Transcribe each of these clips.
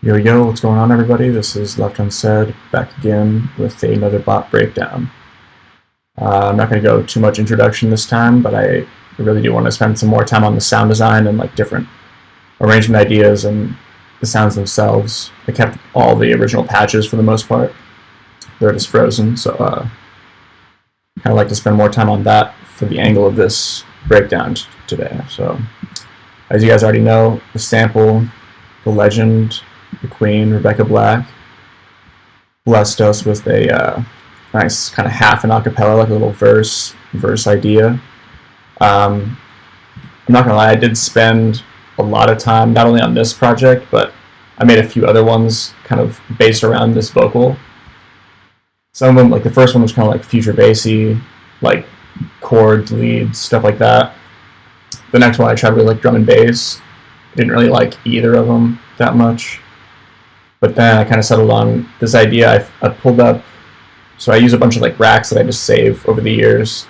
Yo yo, what's going on everybody? This is Left Unsaid, back again with another bot breakdown. I'm not going to go too much introduction this time, but I really do want to spend some more time on the sound design and like different arrangement ideas and the sounds themselves. I kept all the original patches for the most part. They're just frozen, so kind of like to spend more time on that for the angle of this breakdown today. So, as you guys already know, the sample, the legend, the Queen, Rebecca Black, blessed us with a nice kind of half an acapella, like a little verse idea. I'm not gonna lie, I did spend a lot of time not only on this project, but I made a few other ones kind of based around this vocal. Some of them, like the first one was kind of like future bassy, like chords, leads, stuff like that. The next one I tried with like drum and bass. Didn't really like either of them that much. But then I kind of settled on this idea. I pulled up, so I use a bunch of like racks that I just save over the years,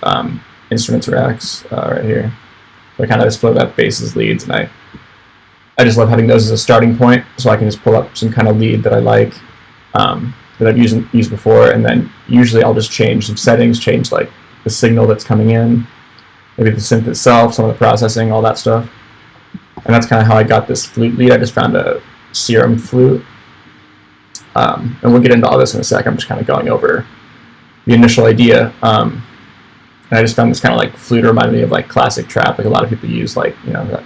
instruments racks right here. So I kind of just split up basses, leads, and I just love having those as a starting point, so I can just pull up some kind of lead that I like, that I've used before, and then usually I'll just change some settings, change like the signal that's coming in, maybe the synth itself, some of the processing, all that stuff. And that's kind of how I got this flute lead. I just found a Serum flute. And we'll get into all this in a sec. I'm just kind of going over the initial idea. And I just found this kind of like flute reminded me of like classic trap. Like a lot of people use like, you know, that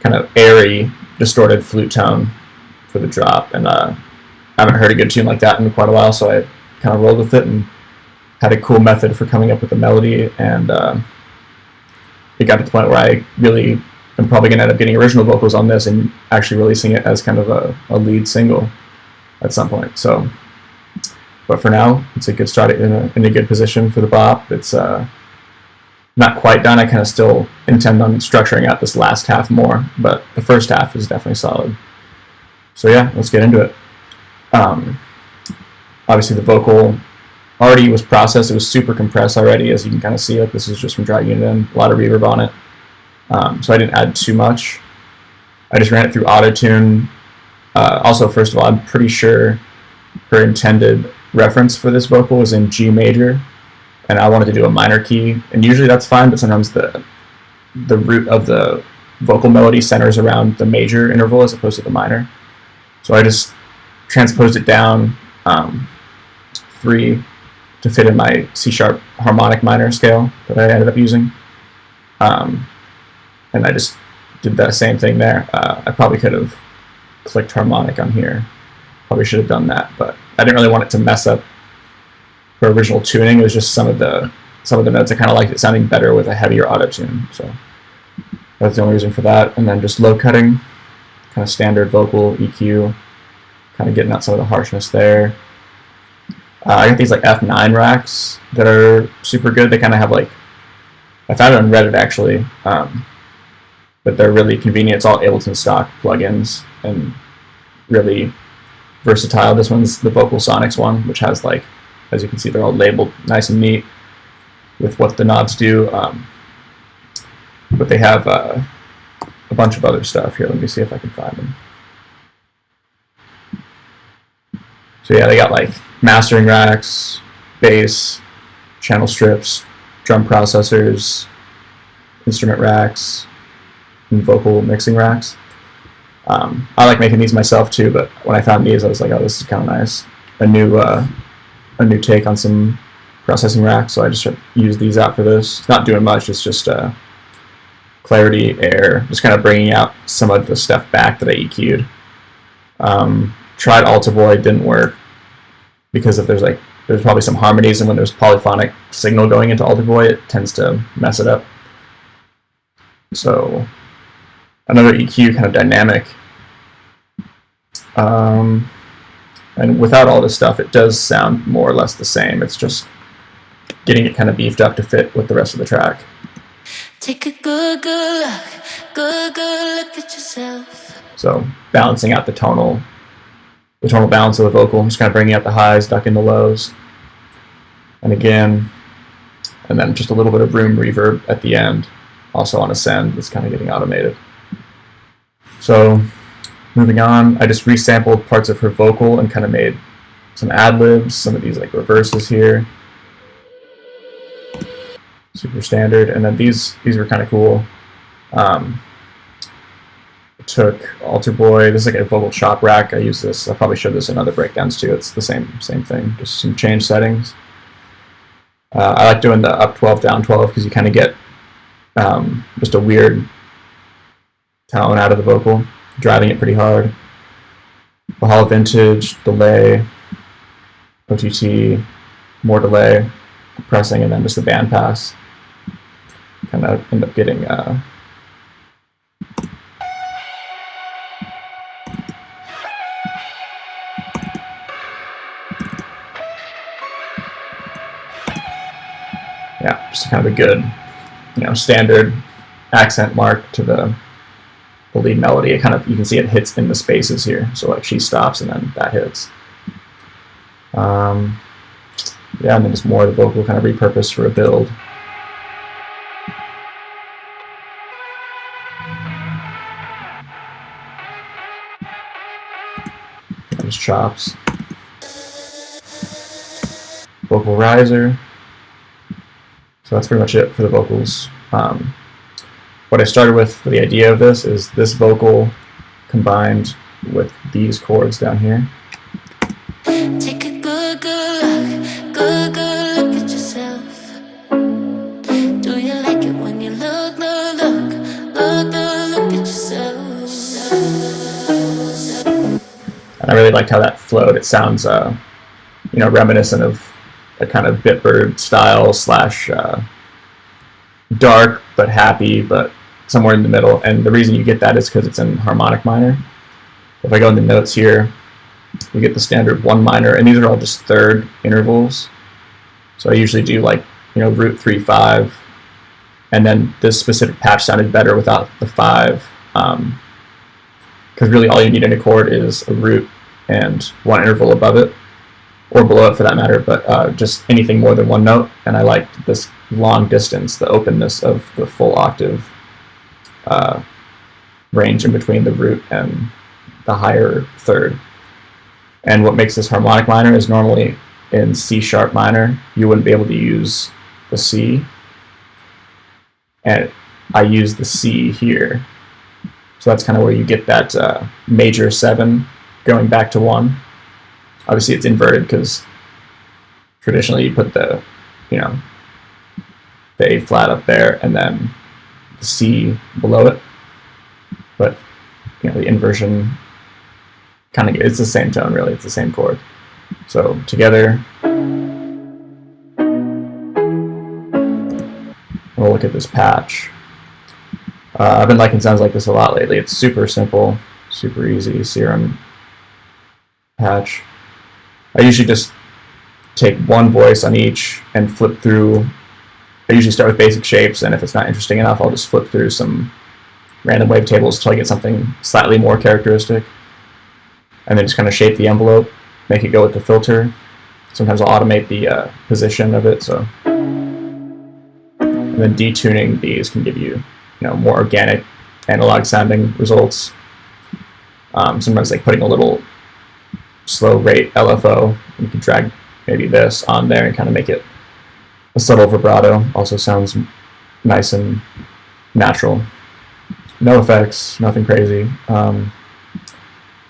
kind of airy, distorted flute tone for the drop. And I haven't heard a good tune like that in quite a while, so I kind of rolled with it and had a cool method for coming up with the melody. And it got to the point where I really am probably going to end up getting original vocals on this and actually releasing it as kind of a lead single at some point. So, but for now, it's a good start in a good position for the bop. It's not quite done. I kind of still intend on structuring out this last half more, but the first half is definitely solid. So yeah, let's get into it. Obviously the vocal already was processed. It was super compressed already, as you can kind of see. Like this is just from dragging it in, a lot of reverb on it. So I didn't add too much. I just ran it through auto-tune. Also, first of all, I'm pretty sure her intended reference for this vocal was in G major, and I wanted to do a minor key, and usually that's fine, but sometimes the root of the vocal melody centers around the major interval as opposed to the minor. So I just transposed it down 3 to fit in my C# harmonic minor scale that I ended up using. And I just did that same thing there. I probably could have clicked harmonic on here. Probably should have done that, but I didn't really want it to mess up her original tuning. It was just some of the notes I kind of liked it sounding better with a heavier auto tune. So that's the only reason for that. And then just low cutting, kind of standard vocal EQ, kind of getting out some of the harshness there. I got these like F9 racks that are super good. They kind of have like, I found it on Reddit actually, but they're really convenient. It's all Ableton stock plugins and really versatile. This one's the Vocal Sonics one, which has like, as you can see, they're all labeled nice and neat with what the knobs do. But they have a bunch of other stuff here. Let me see if I can find them. So yeah, they got like mastering racks, bass, channel strips, drum processors, instrument racks, and vocal mixing racks. I like making these myself too, but when I found these, I was like, oh, this is kind of nice. A new take on some processing racks, so I just used these out for this. It's not doing much, it's just clarity, air, just kind of bringing out some of the stuff back that I EQ'd. Tried Alta Boy, didn't work, because if there's probably some harmonies, and when there's polyphonic signal going into Alta Boy, it tends to mess it up. So another EQ, kind of dynamic. And without all this stuff, it does sound more or less the same. It's just getting it kind of beefed up to fit with the rest of the track. Take a good look at yourself. So balancing out the tonal balance of the vocal, just kind of bringing out the highs, ducking the lows. And again, and then just a little bit of room reverb at the end, also on Ascend, that's kind of getting automated. So Moving on, I just resampled parts of her vocal and kind of made some ad-libs, some of these like reverses here. Super standard. And then these were kind of cool. Took Altar Boy. This is like a vocal chop rack. I use this. I probably showed this in other breakdowns too. It's the same thing. Just some change settings. I like doing the up 12, down 12 because you kind of get just a weird tone out of the vocal, driving it pretty hard. Valhalla Vintage, delay, OTT, more delay, compressing, and then just the band pass. Kind of end up getting yeah, just kind of a good, standard accent mark to the lead melody. It kind of, you can see it hits in the spaces here. So like she stops and then that hits. Yeah, and then just more of the vocal kind of repurposed for a build. Just chops. Vocal riser. So that's pretty much it for the vocals. What I started with for the idea of this is this vocal combined with these chords down here. Take a good look at yourself. Do you like it when you look at yourself? And I really liked how that flowed. It sounds, reminiscent of a kind of Bitbird style / dark but happy, but somewhere in the middle. And the reason you get that is because it's in harmonic minor. If I go in the notes here, we get the standard 1 minor, and these are all just third intervals. So I usually do like, root 3 5, and then this specific patch sounded better without the 5, because really all you need in a chord is a root and 1 interval above it, or below it for that matter, but just anything more than 1 note. And I liked this long distance, the openness of the full octave range in between the root and the higher third. And what makes this harmonic minor is normally in C sharp minor, you wouldn't be able to use the C. And I use the C here. So that's kind of where you get that major 7 going back to 1. Obviously it's inverted because traditionally you put the, the A flat up there and then the C below it. But, the inversion kind of, it's the same tone really, it's the same chord. So together, we'll look at this patch. I've been liking sounds like this a lot lately. It's super simple, super easy, Serum patch. I usually just take 1 voice on each and flip through. I usually start with basic shapes, and if it's not interesting enough, I'll just flip through some random wavetables until I get something slightly more characteristic. And then just kind of shape the envelope, make it go with the filter. Sometimes I'll automate the position of it. So, and then detuning these can give you, more organic analog sounding results. Sometimes like putting a little slow rate LFO, you can drag maybe this on there and kind of make it a subtle vibrato. Also sounds nice and natural. No effects, nothing crazy.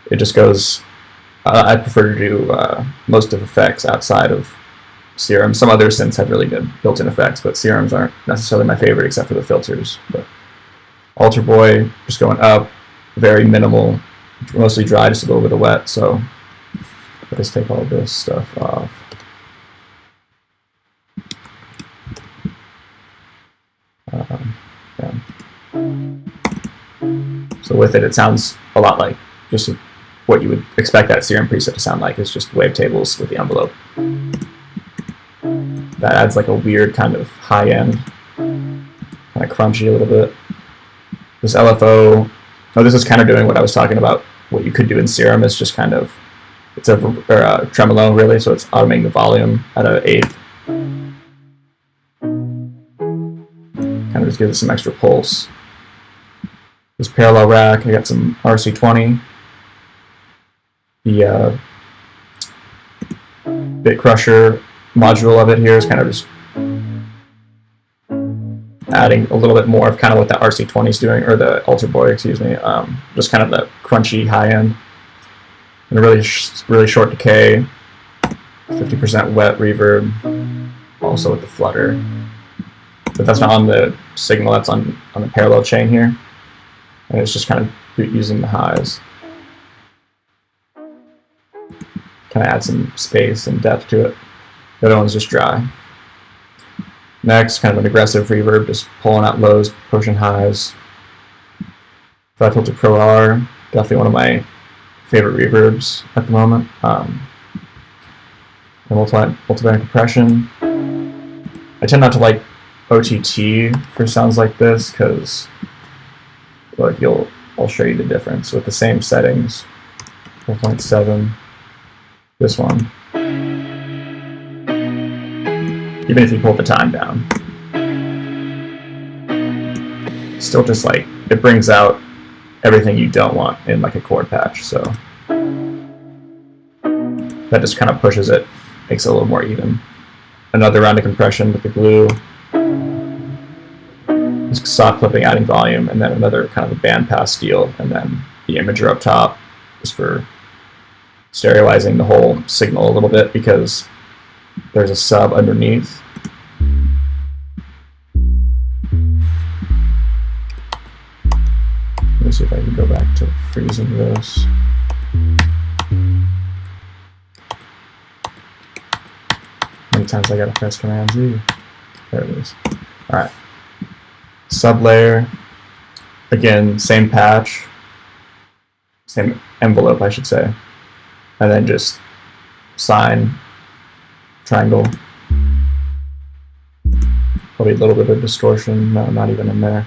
It just goes, I prefer to do most of effects outside of Serum. Some other synths have really good built-in effects, but Serums aren't necessarily my favorite except for the filters. But Altar Boy, just going up, very minimal, mostly dry, just a little bit of wet. So let's take all this stuff off. Yeah. So with it, it sounds a lot like just what you would expect that Serum preset to sound like. It's just wavetables with the envelope. That adds like a weird kind of high-end, kind of crunchy a little bit. This LFO, this is kind of doing what I was talking about. What you could do in Serum is just kind of, it's a tremolo really, so it's automating the volume at an 1/8. Kind of just gives it some extra pulse. This parallel rack, I got some RC20. The bit crusher module of it here is kind of just adding a little bit more of kind of what the RC20 is doing, or the Ultra Boy, excuse me, just kind of that crunchy high end. And a really short decay, 50% wet reverb, also with the flutter. But that's not on the signal, that's on the parallel chain here. And it's just kind of using the highs. Kind of add some space and depth to it. The other one's just dry. Next, kind of an aggressive reverb, just pulling out lows, pushing highs. 5 Filter Pro R, definitely one of my favorite reverbs at the moment. The multiband compression. I tend not to like OTT for sounds like this because, look, I'll show you the difference with the same settings. 4.7. This one. Even if you pull the time down, still just like, it brings out everything you don't want in like a chord patch, so that just kind of pushes it, makes it a little more even. Another round of compression with the glue, just soft clipping, adding volume, and then another kind of a bandpass deal, and then the imager up top just for stereoizing the whole signal a little bit because there's a sub underneath. Let me see if I can go back to freezing this. How many times I gotta press Command Z? There it is. Alright. Sub layer. Again, same patch. Same envelope, I should say. And then just sine, triangle, probably a little bit of distortion, no, not even in there,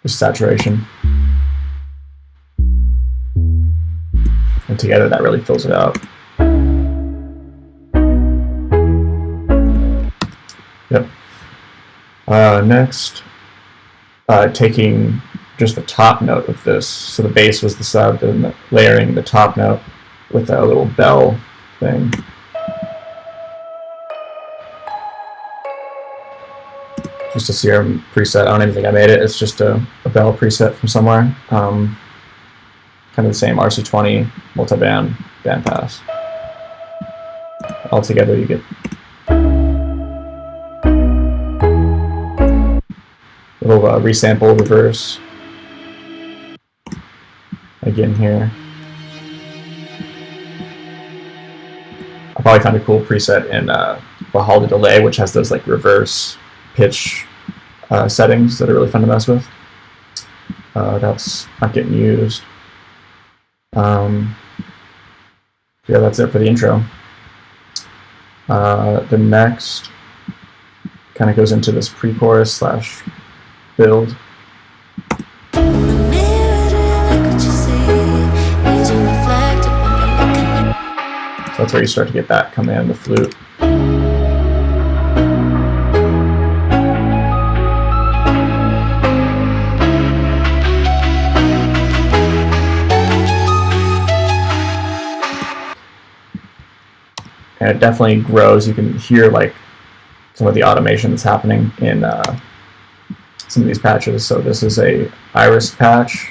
just saturation. And together that really fills it out. Yep. Next, taking just the top note of this, so the bass was the sub, and layering the top note with a little bell thing. Just a Serum preset. I don't even think I made it. It's just a bell preset from somewhere. Kind of the same RC20 multiband bandpass. All together you get a little resample reverse. Again here. I probably found a cool preset in Baauer the Delay, which has those like reverse pitch settings that are really fun to mess with. That's not getting used. Yeah, that's it for the intro. The next kind of goes into this pre-chorus slash build. So that's where you start to get that come in, the flute. And it definitely grows. You can hear like some of the automation that's happening in some of these patches. So this is a Iris patch.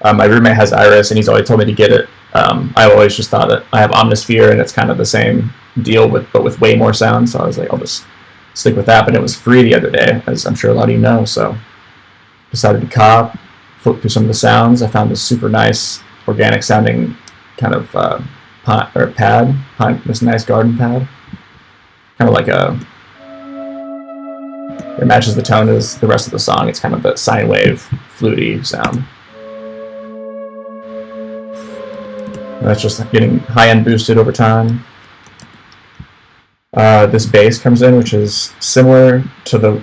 My roommate has Iris, and he's always told me to get it. I always just thought that I have Omnisphere, and it's kind of the same deal, but with way more sound. So I was like, I'll just stick with that. But it was free the other day, as I'm sure a lot of you know. So decided to cop, flip through some of the sounds. I found this super nice, organic sounding kind of pad, this nice garden pad. Kind of like it matches the tone as the rest of the song. It's kind of the sine wave, fluty sound. And that's just getting high-end boosted over time. This bass comes in, which is similar to the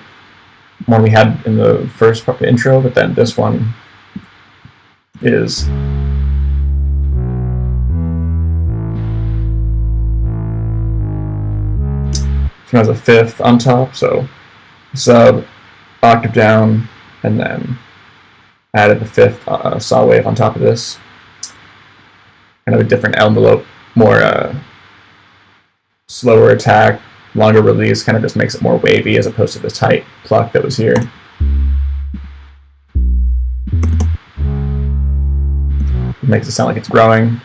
one we had in the first part of the intro, but then this one is it has a fifth on top, so sub, octave down, and then added the fifth saw wave on top of this. kind of a different envelope, more slower attack, longer release, kind of just makes it more wavy as opposed to the tight pluck that was here. It makes it sound like it's growing.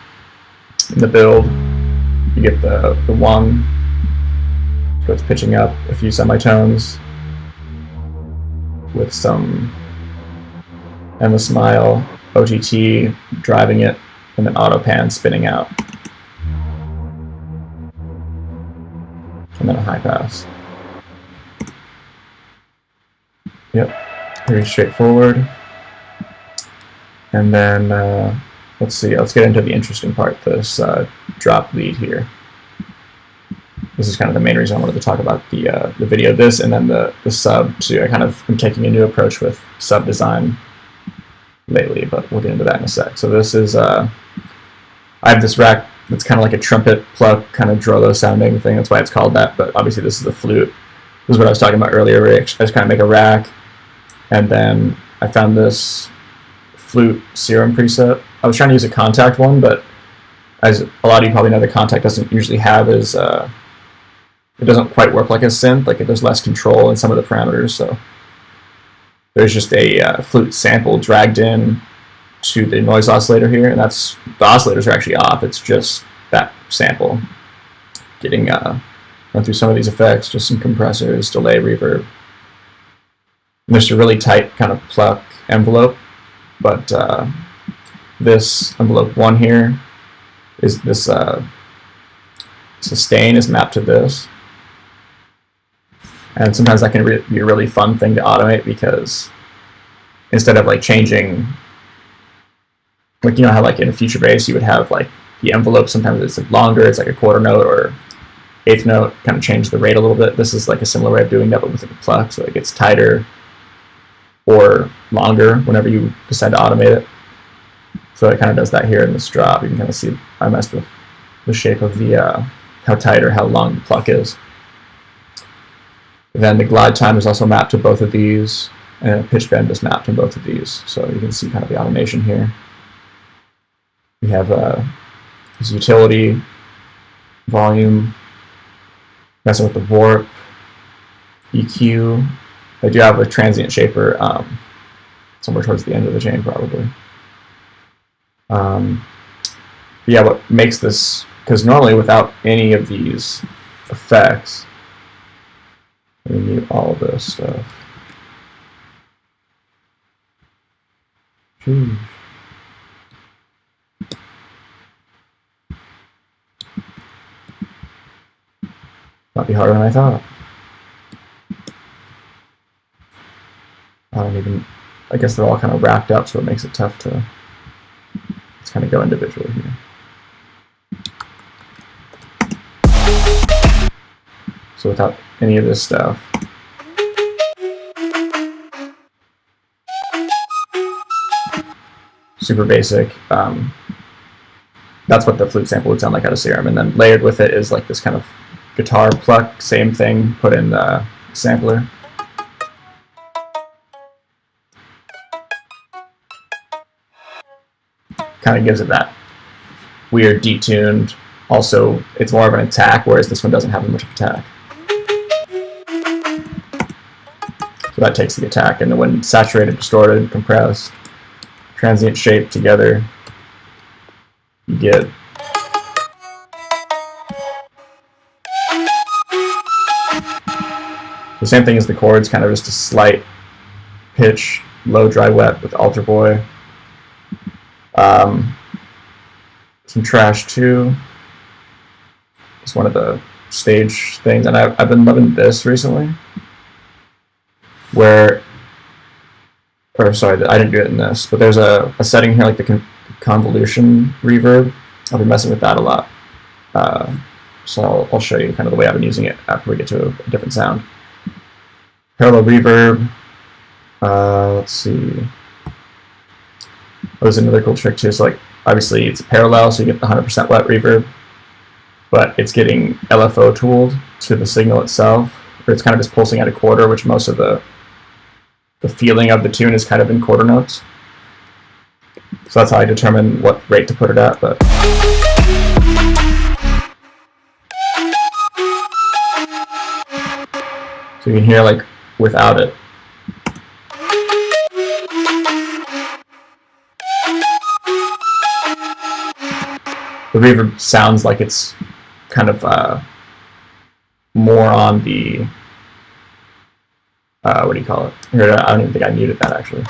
In the build, you get the one, so it's pitching up a few semitones with some endless smile, OTT driving it, and then auto pan spinning out. And then a high pass. Yep, pretty straightforward. And then, let's see, let's get into the interesting part, this drop lead here. This is kind of the main reason I wanted to talk about the video, this, and then the sub too. I kind of am taking a new approach with sub design lately, but we'll get into that in a sec. So this is, I have this rack that's kind of like a trumpet pluck, kind of Drolo sounding thing, that's why it's called that, but obviously this is the flute. This is what I was talking about earlier, where I just kind of make a rack, and then I found this Flute Serum preset. I was trying to use a contact one, but as a lot of you probably know, the contact doesn't usually have as, it doesn't quite work like a synth, like there's less control in some of the parameters, so there's just a flute sample dragged in to the noise oscillator here, and that's, the oscillators are actually off, it's just that sample getting run through some of these effects, just some compressors, delay, reverb. And there's a really tight kind of pluck envelope, but this envelope 1 here is this sustain is mapped to this, and sometimes that can be a really fun thing to automate, because instead of like changing, like, you know how like in a future bass you would have like the envelope, sometimes it's like longer, it's like a quarter note or eighth note, kind of change the rate a little bit. This is like a similar way of doing that, but with like a pluck, so it gets tighter or longer whenever you decide to automate it. So it kind of does that here in this drop. You can kind of see I messed with the shape of the how tight or how long the pluck is. Then the glide time is also mapped to both of these, and pitch bend is mapped to both of these. So you can see kind of the automation here. We have this utility, volume, messing with the warp, EQ. I do have a transient shaper somewhere towards the end of the chain, probably. But yeah, what makes this, because normally without any of these effects, let me mute all of this stuff. Jeez. Might be harder than I thought. I guess they're all kind of wrapped up, so it makes it tough to, let's kind of go individually here. So without any of this stuff, super basic, that's what the flute sample would sound like out of Serum, and then layered with it is like this kind of guitar pluck, same thing, put in the sampler. Kind of gives it that weird detuned, also it's more of an attack, whereas this one doesn't have much of attack. So that takes the attack, and then when saturated, distorted, compressed, transient shape together, you get the same thing as the chords, kind of just a slight pitch, low, dry, wet with Alter Boy. Some trash too. It's one of the stage things, and I've been loving this recently. Where, or sorry, I didn't do it in this, but there's a setting here like the convolution reverb. I've been messing with that a lot. So I'll show you kind of the way I've been using it after we get to a different sound. Parallel reverb. Let's see. Oh, there's another cool trick too. So like, obviously it's parallel, so you get the 100% wet reverb, but it's getting LFO tooled to the signal itself, or it's kind of just pulsing at a quarter, which most of the feeling of the tune is kind of in quarter notes. So that's how I determine what rate to put it at. But so you can hear like without it. The reverb sounds like it's kind of more on the what do you call it? Here, I don't even think I muted that actually.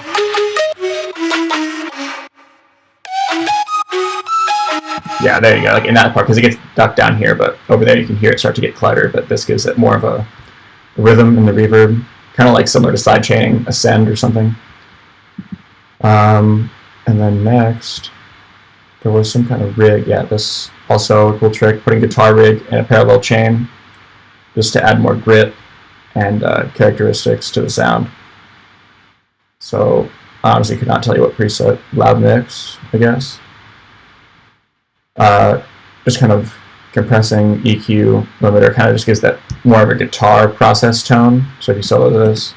Yeah, there you go, like in that part, because it gets ducked down here, but over there you can hear it start to get cluttered, but this gives it more of a rhythm in the reverb, kind of like similar to sidechaining Ascend or something. And then next, there was some kind of rig. Yeah, this also a cool trick, putting guitar rig in a parallel chain, just to add more grit and characteristics to the sound. So I honestly could not tell you what preset. Loud mix, I guess. Just kind of compressing EQ limiter kind of just gives that more of a guitar process tone. So if you solo this,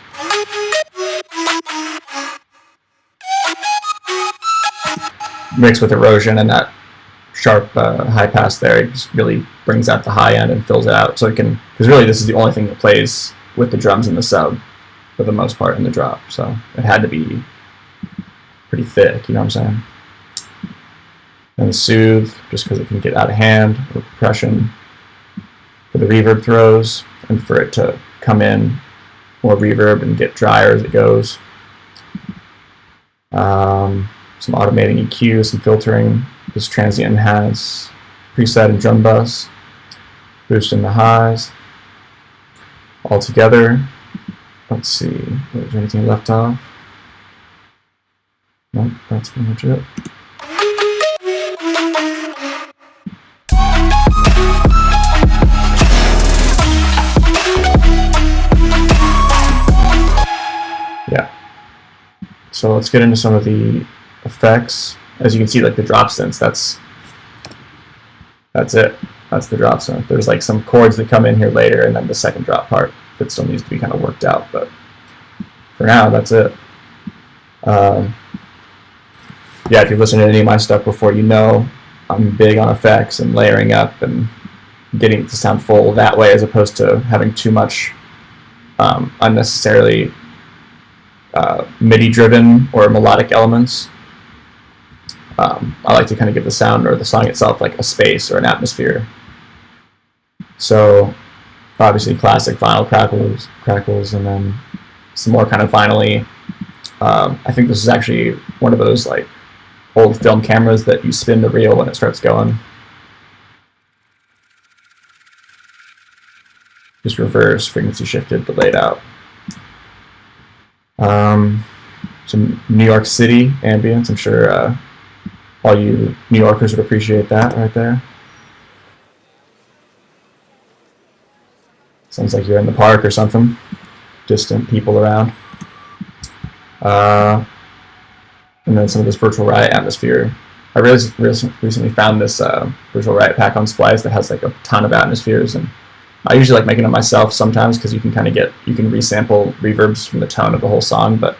mixed with erosion and that sharp high pass there, it just really brings out the high end and fills it out. So it can, because really this is the only thing that plays with the drums in the sub for the most part in the drop. So it had to be pretty thick, you know what I'm saying? And soothe, just because it can get out of hand, or compression for the reverb throws, and for it to come in more reverb and get drier as it goes. Some automating EQ, some filtering. This transient enhance, preset and drum bus, boosting the highs. All together. Let's see, is there anything left off? Nope, that's pretty much it. Yeah. So let's get into some of the effects. As you can see, like the drop synths, that's it. That's the drop synth. There's like some chords that come in here later, and then the second drop part that still needs to be kind of worked out. But for now, that's it. Yeah, if you've listened to any of my stuff before, you know I'm big on effects and layering up and getting it to sound full that way, as opposed to having too much unnecessarily MIDI-driven or melodic elements. I like to kind of give the sound or the song itself like a space or an atmosphere. So obviously classic vinyl crackles, and then some more kind of vinyl-y. I think this is actually one of those like old film cameras that you spin the reel when it starts going. Just reverse, frequency shifted, delayed out. Some New York City ambience. I'm sure all you New Yorkers would appreciate that right there. Sounds like you're in the park or something. Distant people around. And then some of this Virtual Riot atmosphere. I recently found this Virtual Riot pack on Splice that has like a ton of atmospheres, and I usually like making them myself sometimes because you can kind of you can resample reverbs from the tone of the whole song, but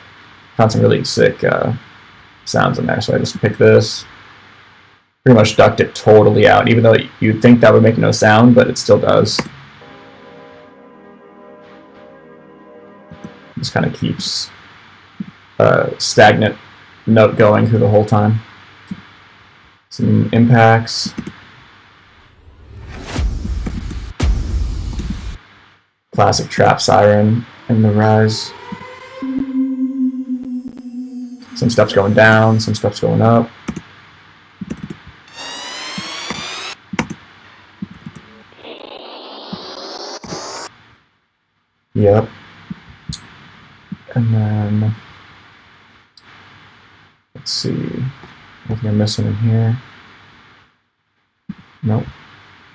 I found some really sick sounds in there, so I just picked this. Pretty much ducked it totally out, even though you'd think that would make no sound, but it still does. Just kind of keeps a stagnant note going through the whole time. Some impacts. Classic trap siren in the rise. Some stuff's going down, some stuff's going up. Yep. And then, let's see, anything I'm missing in here? Nope.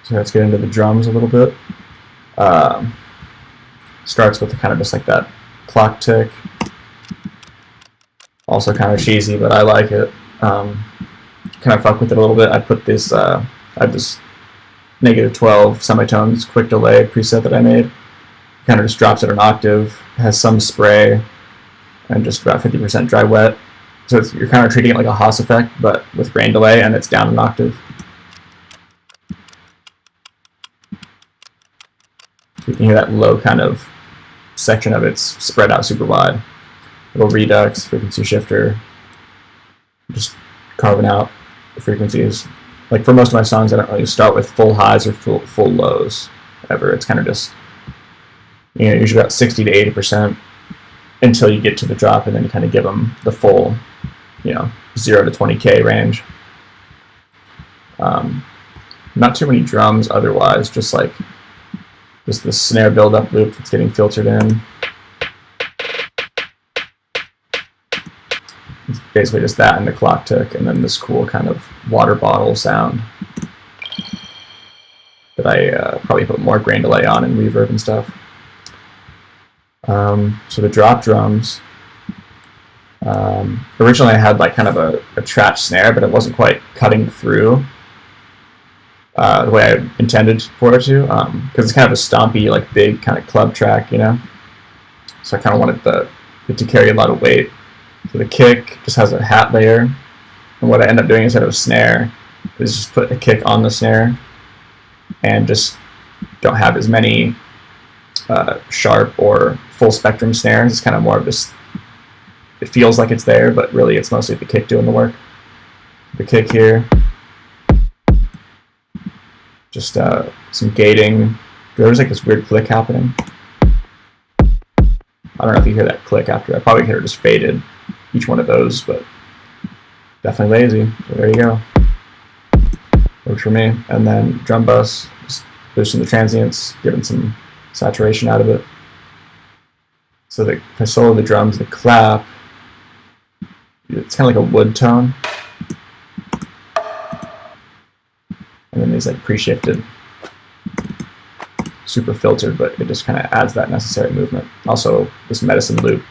So let's get into the drums a little bit. Starts with kind of just like that clock tick. Also kind of cheesy, but I like it. Kind of fuck with it a little bit. I put this, I have this -12 semitones quick delay preset that I made. Kind of just drops it an octave, has some spray, and just about 50% dry wet. So you're kind of treating it like a Haas effect, but with grain delay, and it's down an octave. So you can hear that low kind of section of it's spread out super wide. Little redux, frequency shifter, just carving out the frequencies. Like for most of my songs, I don't really start with full highs or full lows ever. It's kind of just, usually about 60 to 80% until you get to the drop, and then you kind of give them the full, 0 to 20K range. Not too many drums otherwise, just the snare build-up loop that's getting filtered in. It's basically just that and the clock tick, and then this cool kind of water bottle sound that I probably put more grain delay on and reverb and stuff. So the drop drums, originally I had kind of a trap snare, but it wasn't quite cutting through the way I intended for it to, because it's kind of a stompy, big kind of club track, So I kind of wanted it to carry a lot of weight. So the kick just has a hat layer, and what I end up doing instead of a snare is just put a kick on the snare, and just don't have as many sharp or full spectrum snares. It's kind of more of this, it feels like it's there, but really it's mostly the kick doing the work. The kick here, just some gating. There's this weird click happening. I don't know if you hear that click after. I probably could have just faded each one of those, but definitely lazy. So there you go. Works for me. And then drum bus, just boosting the transients, giving some saturation out of it. So if I solo the drums, the clap, it's kind of like a wood tone. And then these pre-shifted, super filtered, but it just kind of adds that necessary movement. Also, this medicine loop,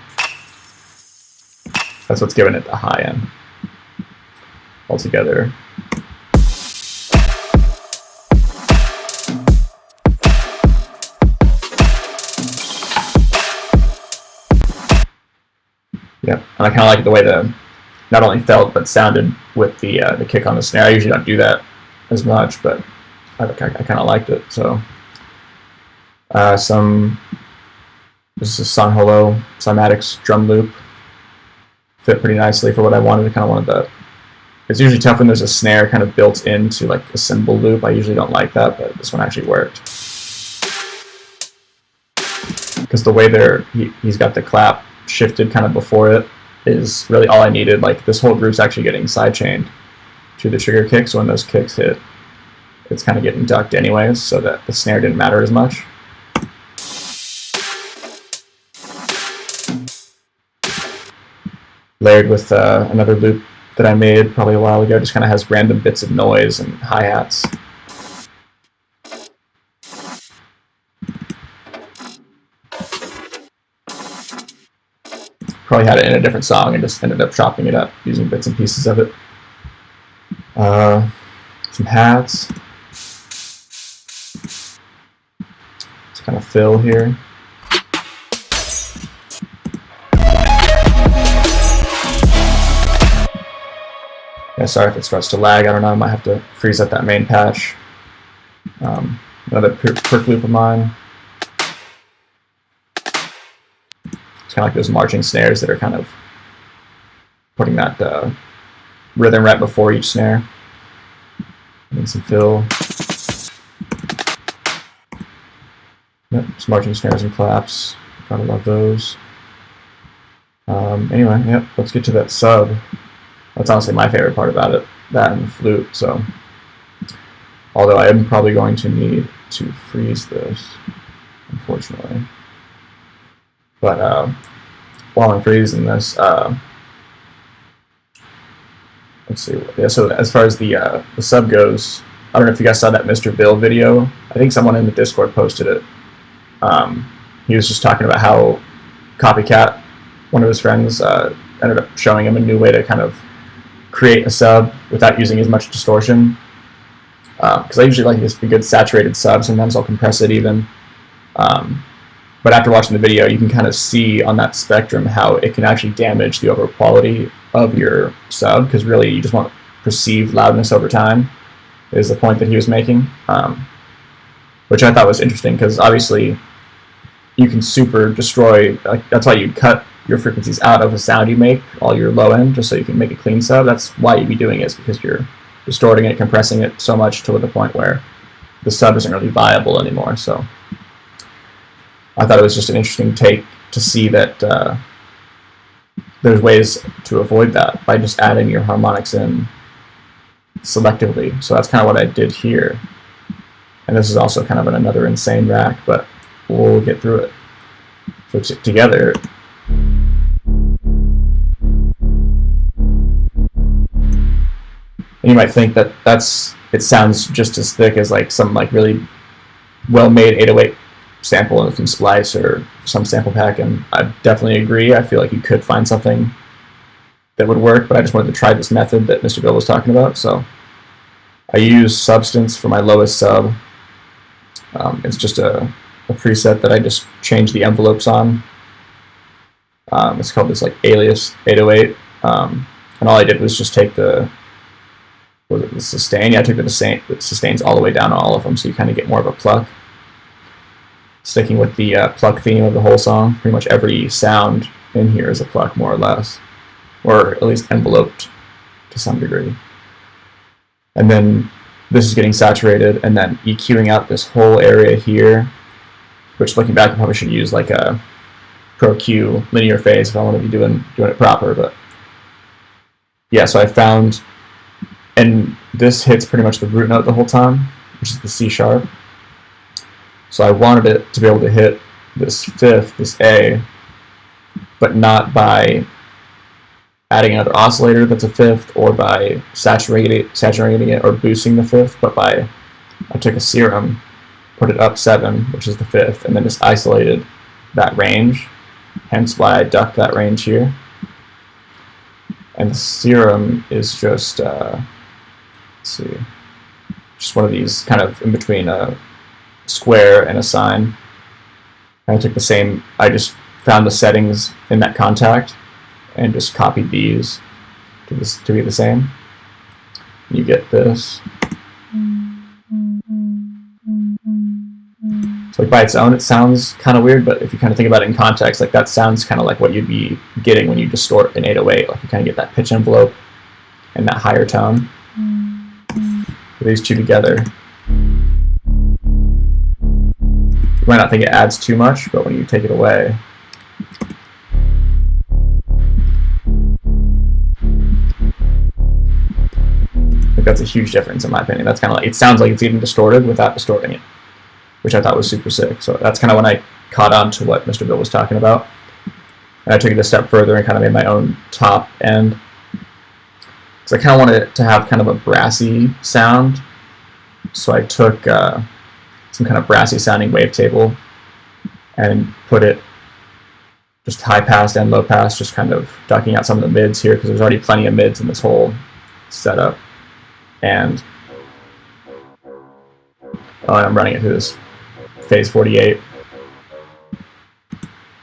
that's what's giving it the high end altogether. Yep, and I kind of like the way the not only felt but sounded with the kick on the snare. I usually don't do that as much, but I kind of liked it. So this is Son Holo Cymatics drum loop. Fit pretty nicely for what I wanted. I kind of wanted that. It's usually tough when there's a snare kind of built into a cymbal loop. I usually don't like that, but this one actually worked. Because the way he's got the clap shifted kind of before it is really all I needed. This whole group's actually getting sidechained to the trigger kick, so when those kicks hit, it's kind of getting ducked anyways, so that the snare didn't matter as much. Layered with another loop that I made probably a while ago, just kind of has random bits of noise and hi-hats. Probably had it in a different song and just ended up chopping it up using bits and pieces of it. Some hats. It's kind of fill here. Yeah, sorry if it starts to lag. I don't know. I might have to freeze up that main patch. Another perk loop of mine. It's kind of like those marching snares that are kind of putting that rhythm right before each snare. And then some fill. Yep, some marching snares and claps. Gotta love those. Anyway, yep, let's get to that sub. That's honestly my favorite part about it, that and the flute. So, although I am probably going to need to freeze this, unfortunately. But while I'm freezing this, let's see. Yeah, so as far as the sub goes, I don't know if you guys saw that Mr. Bill video. I think someone in the Discord posted it. He was just talking about how Copycat, one of his friends, ended up showing him a new way to kind of create a sub without using as much distortion. Because I usually like just a good saturated sub. Sometimes I'll compress it even. but after watching the video, you can kind of see on that spectrum how it can actually damage the overall quality of your sub, because really you just want perceived loudness over time is the point that he was making, which I thought was interesting, because obviously you can super destroy, like, that's why you'd cut your frequencies out of a sound you make, all your low end, just so you can make a clean sub. That's why you'd be doing it, is because you're distorting it, compressing it so much to the point where the sub isn't really viable anymore. So I thought it was just an interesting take to see that there's ways to avoid that by just adding your harmonics in selectively. So that's kind of what I did here. And this is also kind of another insane rack, but we'll get through it. So together, and you might think that it sounds just as thick as like some like really well-made 808 sample from Splice or some sample pack, and I definitely agree. I feel like you could find something that would work, but I just wanted to try this method that Mr. Bill was talking about. So I use Substance for my lowest sub. It's just a preset that I just changed the envelopes on. It's called this like Alias 808, and all I did was just take the sustain. Yeah, I took the sustains all the way down on all of them, so you kind of get more of a pluck. Sticking with the pluck theme of the whole song, pretty much every sound in here is a pluck, more or less, or at least enveloped to some degree. And then this is getting saturated, and then EQing out this whole area here, which looking back I probably should use like a Pro Q linear phase if I want to be doing it proper. But yeah, so I found, and this hits pretty much the root note the whole time, which is the C sharp. So I wanted it to be able to hit this fifth, this A, but not by adding another oscillator that's a fifth, or by saturating it or boosting the fifth, but I took a serum, put it up 7, which is the fifth, and then just isolated that range, hence why I ducked that range here. And the serum is just, let's see, just one of these kind of in between a square and a sine. And I took the same, I just found the settings in that contact and just copied these to be the same. You get this. So like by its own, it sounds kind of weird, but if you kind of think about it in context, like that sounds kind of like what you'd be getting when you distort an 808. Like you kind of get that pitch envelope and that higher tone. Put these two together. You might not think it adds too much, but when you take it away, like that's a huge difference in my opinion. That's kind of like, it sounds like it's even distorted without distorting it, which I thought was super sick. So that's kind of when I caught on to what Mr. Bill was talking about. And I took it a step further and kind of made my own top end. Because I kind of wanted it to have kind of a brassy sound. So I took some kind of brassy sounding wavetable and put it just high pass and low pass, just kind of ducking out some of the mids here, because there's already plenty of mids in this whole setup. And I'm running it through this phase 48.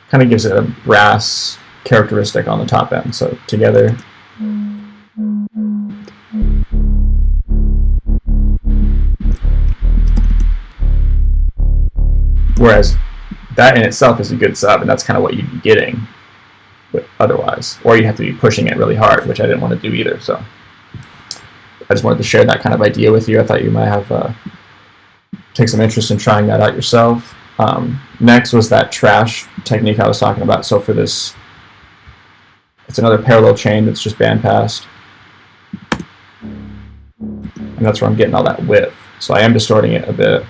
Kind of gives it a brass characteristic on the top end. So together. Whereas that in itself is a good sub, and that's kind of what you'd be getting otherwise. Or you have to be pushing it really hard, which I didn't want to do either. So I just wanted to share that kind of idea with you. I thought you might have take some interest in trying that out yourself. Next was that trash technique I was talking about. So for this, it's another parallel chain that's just bandpassed. And that's where I'm getting all that width. So I am distorting it a bit.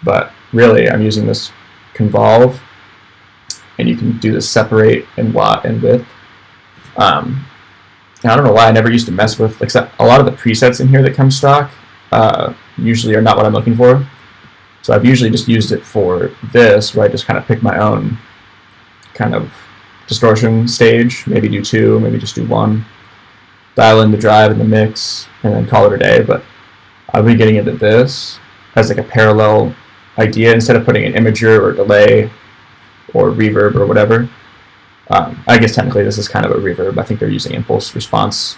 But really, I'm using this convolve, and you can do this separate and watt and width. And I don't know why I never used to mess with, except a lot of the presets in here that come stock usually are not what I'm looking for. So I've usually just used it for this, where I just kind of pick my own kind of distortion stage, maybe do 2, maybe just do 1, dial in the drive and the mix, and then call it a day. But I'll be getting into this as like a parallel idea. Instead of putting an imager or delay or reverb or whatever, I guess technically this is kind of a reverb. I think they're using impulse response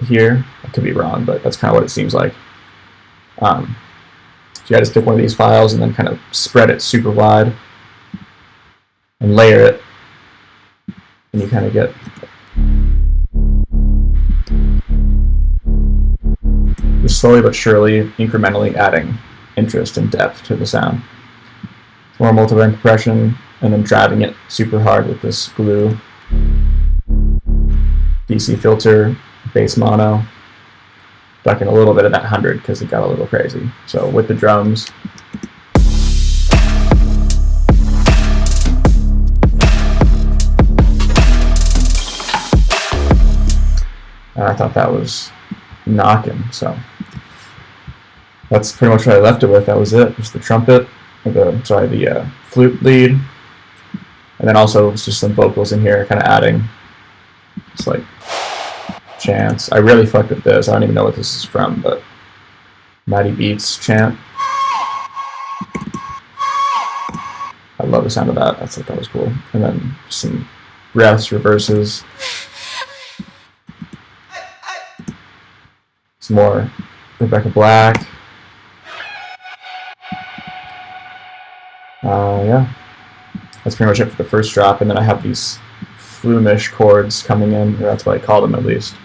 here. I could be wrong, but that's kind of what it seems like. So yeah, just pick one of these files and then kind of spread it super wide and layer it, and you kind of get just slowly but surely, incrementally adding interest and depth to the sound. More multiband compression, and then driving it super hard with this glue. DC filter, bass mono, ducking a little bit of that 100 because it got a little crazy. So with the drums, I thought that was knocking. So that's pretty much what I left it with. That was it. Just the trumpet, the flute lead, and then also it's just some vocals in here, kind of adding just like chants. I really fucked with this. I don't even know what this is from, but Mighty Beats chant. I love the sound of that. I thought that was cool. And then some breaths, reverses. Some more Rebecca Black. Yeah, that's pretty much it for the first drop, and then I have these flumish chords coming in, or that's what I call them at least.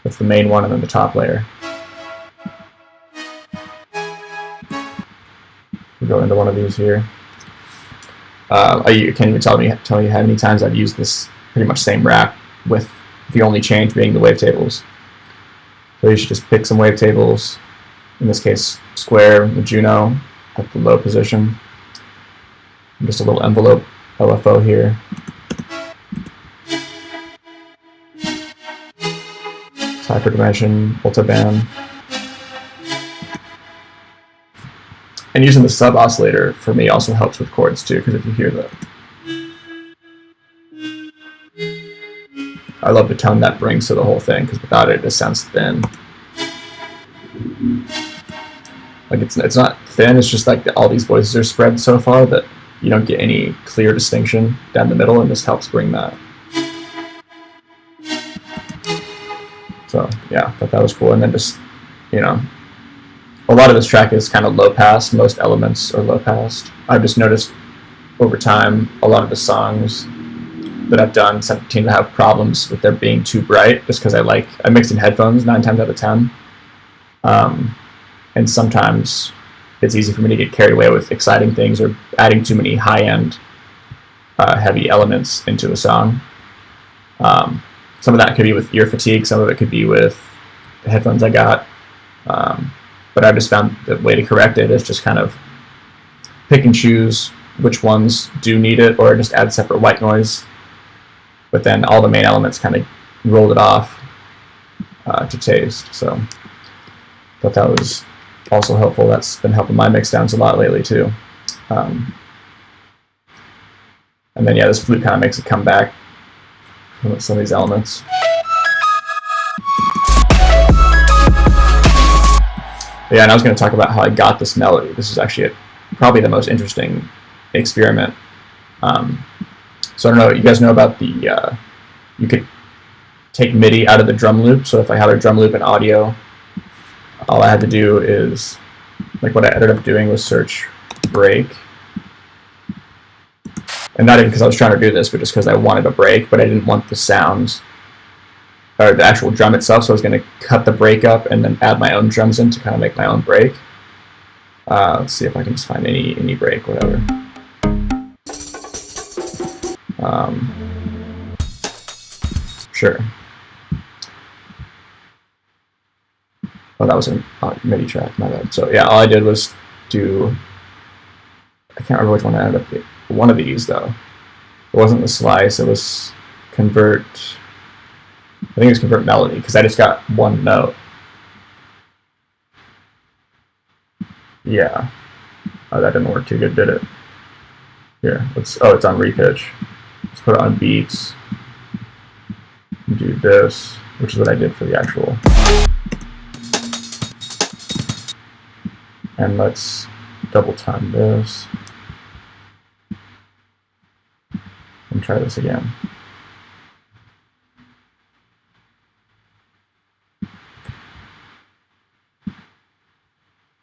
That's the main one, and then the top layer. We'll go into one of these here. You can't even tell you how many times I've used this pretty much same rack, with the only change being the wavetables. So you should just pick some wavetables, in this case square, the Juno at the low position, and just a little envelope LFO here. Hyperdimension, multiband. And using the sub oscillator for me also helps with chords too, because if you hear the, I love the tone that brings to the whole thing, because without it, it sounds thin. Like it's not thin, it's just like all these voices are spread so far that you don't get any clear distinction down the middle, and this helps bring that. So yeah, I thought that was cool. And then just, you know, a lot of this track is kind of low pass. Most elements are low pass. I've just noticed over time a lot of the songs that I've done seem to have problems with them being too bright, just because I mix in headphones 9 times out of 10. And sometimes it's easy for me to get carried away with exciting things or adding too many high-end heavy elements into a song. Some of that could be with ear fatigue, some of it could be with the headphones I got. But I've just found the way to correct it is just kind of pick and choose which ones do need it, or just add separate white noise. But then all the main elements kind of rolled it off to taste. So I thought that was also helpful. That's been helping my mix downs a lot lately too. And then yeah, this flute kind of makes it come back with some of these elements. Yeah, and I was going to talk about how I got this melody. This is actually probably the most interesting experiment. So I don't know, you guys know about the, you could take MIDI out of the drum loop. So if I had a drum loop in audio, all I had to do is, like what I ended up doing was search break. And not even because I was trying to do this, but just because I wanted a break, but I didn't want the sounds, or the actual drum itself, so I was going to cut the break up and then add my own drums in to kind of make my own break. Let's see if I can just find any break, whatever. Sure. Oh, that was a MIDI track, my bad. So yeah, all I did was do, I can't remember which one I ended up doing. One of these though. It wasn't the slice, it was convert, I think it was convert melody, because I just got one note. Yeah. Oh, that didn't work too good, did it? Here, it's on repitch. Let's put it on beats. Do this, which is what I did for the actual And let's double time this and try this again.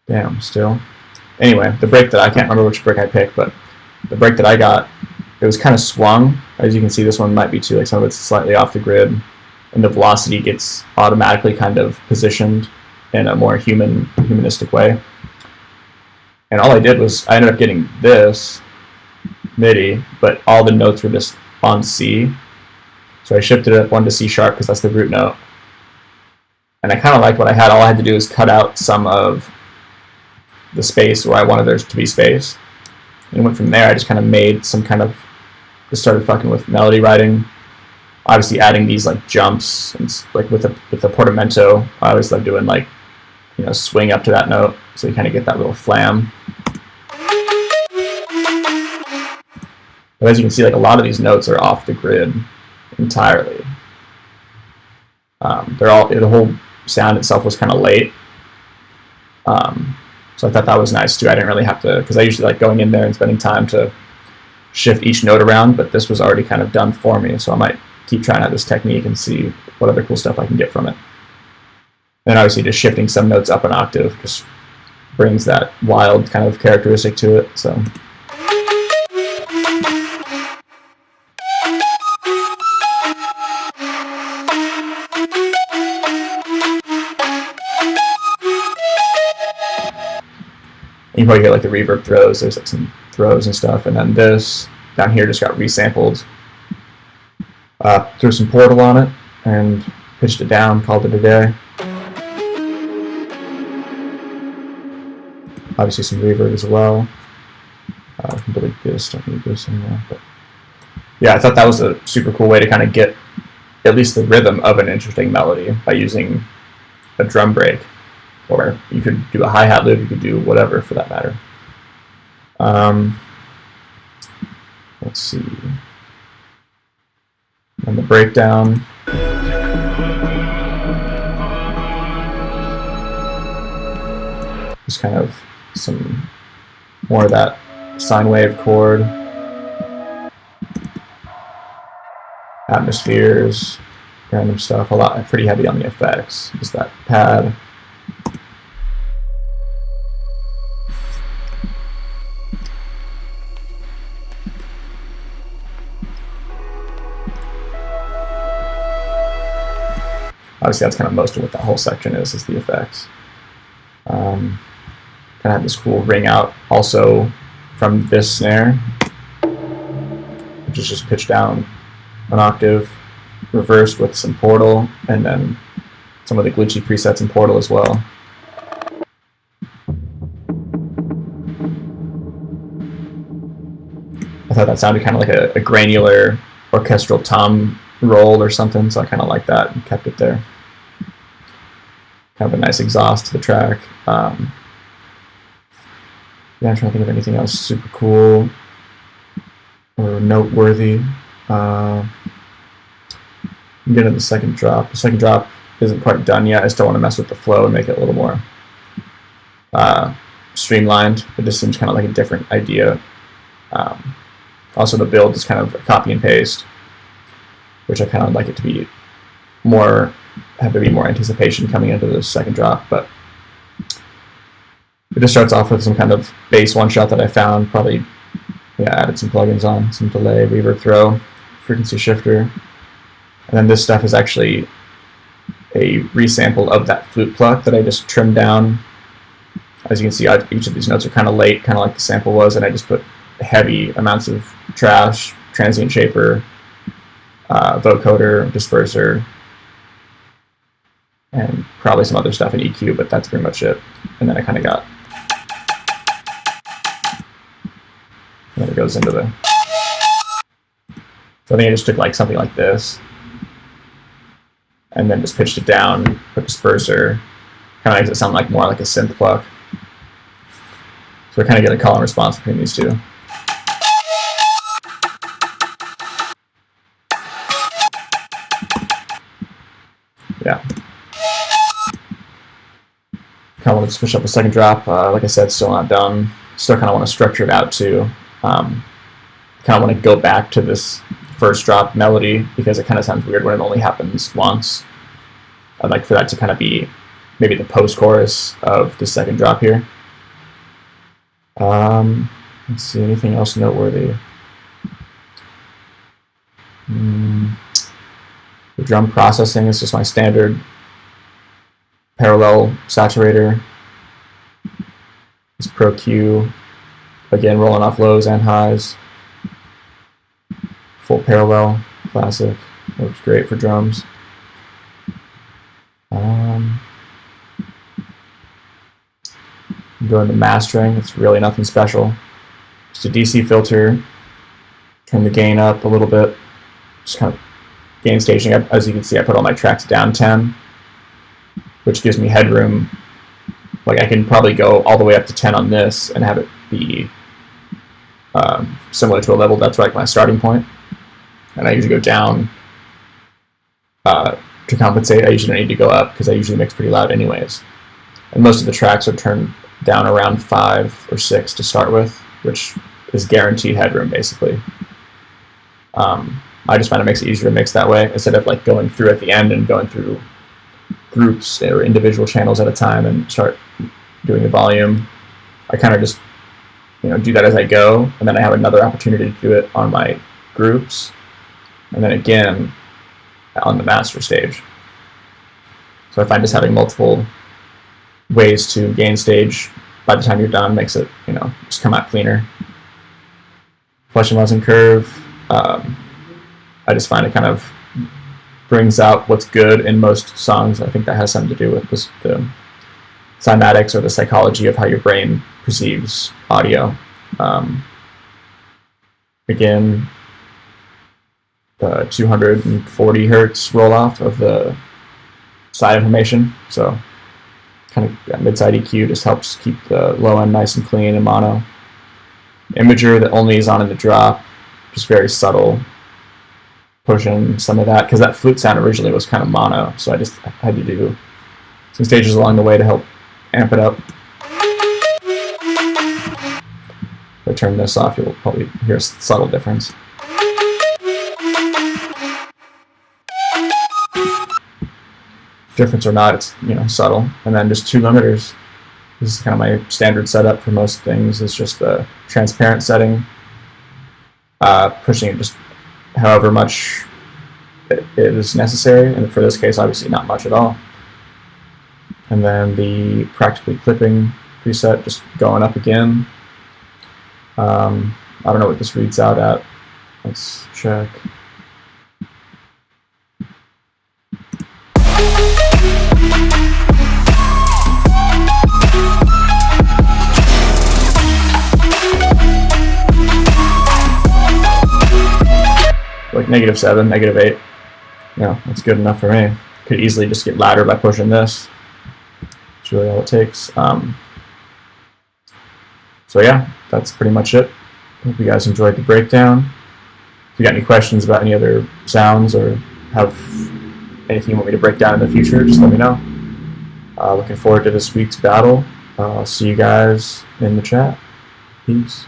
Damn, still. Anyway, the break that I can't remember which break I picked, but the break that I got, it was kind of swung. As you can see, this one might be too, like some of it's slightly off the grid, and the velocity gets automatically kind of positioned in a more humanistic way. And all I did was I ended up getting this MIDI, but all the notes were just on C. So I shifted it up one to C sharp because that's the root note. And I kind of liked what I had. All I had to do was cut out some of the space where I wanted there to be space. And went from there. I just kind of made some kind of, just started fucking with melody writing. Obviously adding these like jumps and like with the portamento. I always love doing like, you know, swing up to that note, so you kind of get that little flam. But as you can see, like a lot of these notes are off the grid entirely. The whole sound itself was kind of late. So I thought that was nice too. I didn't really have to, because I usually like going in there and spending time to shift each note around, but this was already kind of done for me, so I might keep trying out this technique and see what other cool stuff I can get from it. And obviously just shifting some notes up an octave just brings that wild kind of characteristic to it. So you probably get like the reverb throws, there's like some throws and stuff, and then this down here just got resampled. Threw some Portal on it and pitched it down, called it a day. Obviously some reverb as well. I can delete this, don't need this anymore. But yeah, I thought that was a super cool way to kind of get at least the rhythm of an interesting melody by using a drum break. Or you could do a hi-hat loop, you could do whatever for that matter. Let's see. And the breakdown. Just kind of some more of that sine wave chord. Atmospheres, random stuff, a lot, pretty heavy on the effects. Just that pad. Obviously, that's kind of most of what that whole section is the effects. Kind of have this cool ring out also from this snare, which is just pitched down an octave, reversed with some Portal, and then some of the glitchy presets in Portal as well. I thought that sounded kind of like a granular orchestral tom roll or something, so I kind of like that and kept it there. Kind of a nice exhaust to the track. Yeah, I'm trying to think of anything else super cool or noteworthy. I'm getting the second drop. The second drop isn't quite done yet. I still want to mess with the flow and make it a little more streamlined. It just seems kind of like a different idea. Also, the build is kind of a copy and paste, which I kind of like it to be more, have to be more anticipation coming into the second drop, but it just starts off with some kind of bass one shot that I found, probably added some plugins on, some delay, reverb throw, frequency shifter, and then this stuff is actually a resample of that flute pluck that I just trimmed down. As you can see, each of these notes are kind of late, kind of like the sample was, and I just put heavy amounts of trash, transient shaper, vocoder, disperser, and probably some other stuff in EQ, but that's pretty much it. And then I kind of got, and then it goes into the, so I think I just took like something like this, and then just pitched it down, put disperser, kind of makes it sound like more like a synth pluck. So I kind of get a call and response between these two. Yeah. Kind of want to switch up a second drop. Like I said, still not done. Still kind of want to structure it out too. Kind of want to go back to this first drop melody because it kind of sounds weird when it only happens once. I'd like for that to kind of be maybe the post-chorus of the second drop here. Let's see, anything else noteworthy? The drum processing is just my standard parallel saturator. It's Pro Q, again rolling off lows and highs. Full parallel, classic, works great for drums. Going to mastering, it's really nothing special. Just a DC filter, turn the gain up a little bit, just kind of gain staging. As you can see, I put all my tracks down 10, which gives me headroom. Like I can probably go all the way up to 10 on this and have it be similar to a level. That's like my starting point. And I usually go down to compensate. I usually don't need to go up because I usually mix pretty loud anyways. And most of the tracks are turned down around 5 or 6 to start with, which is guaranteed headroom basically. I just find it makes it easier to mix that way instead of like going through at the end and going through groups or individual channels at a time and start doing the volume. I kind of just do that as I go, and then I have another opportunity to do it on my groups, and then again on the master stage. So I find just having multiple ways to gain stage by the time you're done makes it just come out cleaner. Flush and resin curve. I just find it kind of brings out what's good in most songs. I think that has something to do with the cymatics or the psychology of how your brain perceives audio. Again, the 240 hertz roll off of the side information. So kind of that mid-side EQ just helps keep the low end nice and clean in mono. Imager that only is on in the drop, just very subtle. Pushing some of that, because that flute sound originally was kind of mono, so I just had to do some stages along the way to help amp it up. If I turn this off, you'll probably hear a subtle difference. Difference or not, it's subtle. And then just 2 limiters. This is kind of my standard setup for most things. It's just the transparent setting, pushing it just however much it is necessary, and for this case obviously not much at all. And then the practically clipping preset just going up again. I don't know what this reads out at. Let's check. Like -7, -8. That's good enough for me. Could easily just get louder by pushing this. That's really all it takes. So yeah, that's pretty much it. Hope you guys enjoyed the breakdown. If you got any questions about any other sounds or have anything you want me to break down in the future, just let me know. Looking forward to this week's battle. I'll see you guys in the chat. Peace.